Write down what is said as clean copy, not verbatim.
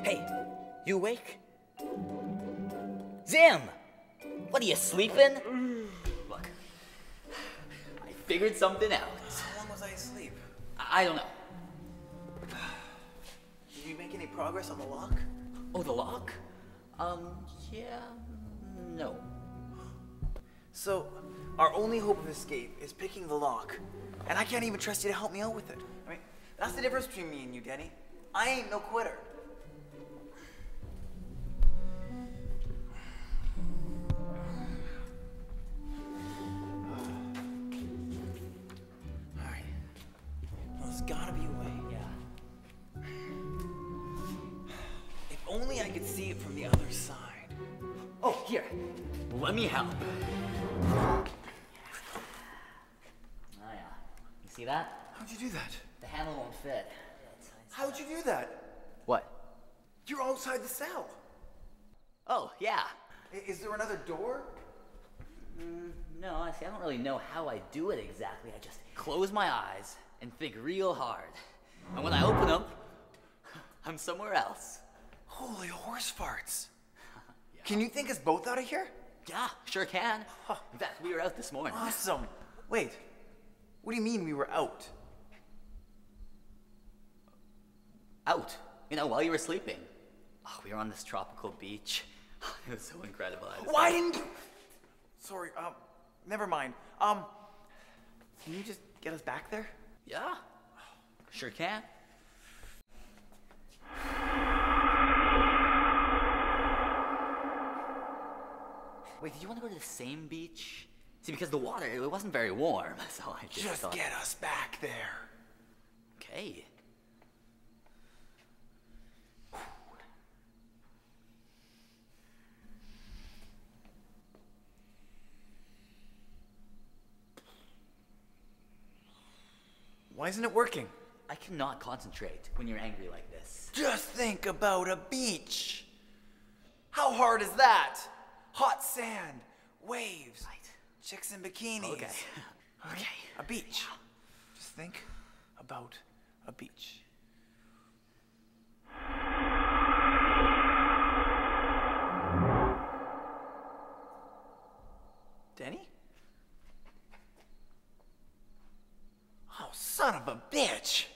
Hey, you awake? Zim! What, are you sleeping? Look, I figured something out. How long was I asleep? I don't know. Did you make any progress on the lock? Oh, the lock? Yeah, no. So, our only hope of escape is picking the lock. And I can't even trust you to help me out with it. I mean, that's the difference between me and you, Denny. I ain't no quitter. Alright. Well, there's gotta be a way. Yeah. If only I could see it from the other side. Oh, here. Let me help. Oh, yeah. You see that? How'd you do that? The handle won't fit. How'd you do that? What? You're outside the cell. Oh, yeah. Is there another door? No, I don't really know how I do it exactly. I just close my eyes and think real hard. And when I open them, I'm somewhere else. Holy horse farts. Yeah. Can you think us both out of here? Yeah, sure can. In fact, we were out this morning. Awesome. Wait, what do you mean we were out? Out? You know, while you were sleeping. Oh, we were on this tropical beach. It was so incredible. Why didn't you? Sorry, never mind. Can you just get us back there? Yeah, sure can. Wait, did you want to go to the same beach? See, because the water, it wasn't very warm, so I just thought... get us back there. Okay. Why isn't it working? I cannot concentrate when you're angry like this. Just think about a beach. How hard is that? Hot sand, waves, Right. chicks in bikinis. Okay. Okay. A beach. Just think about a beach. Denny? Oh, son of a bitch!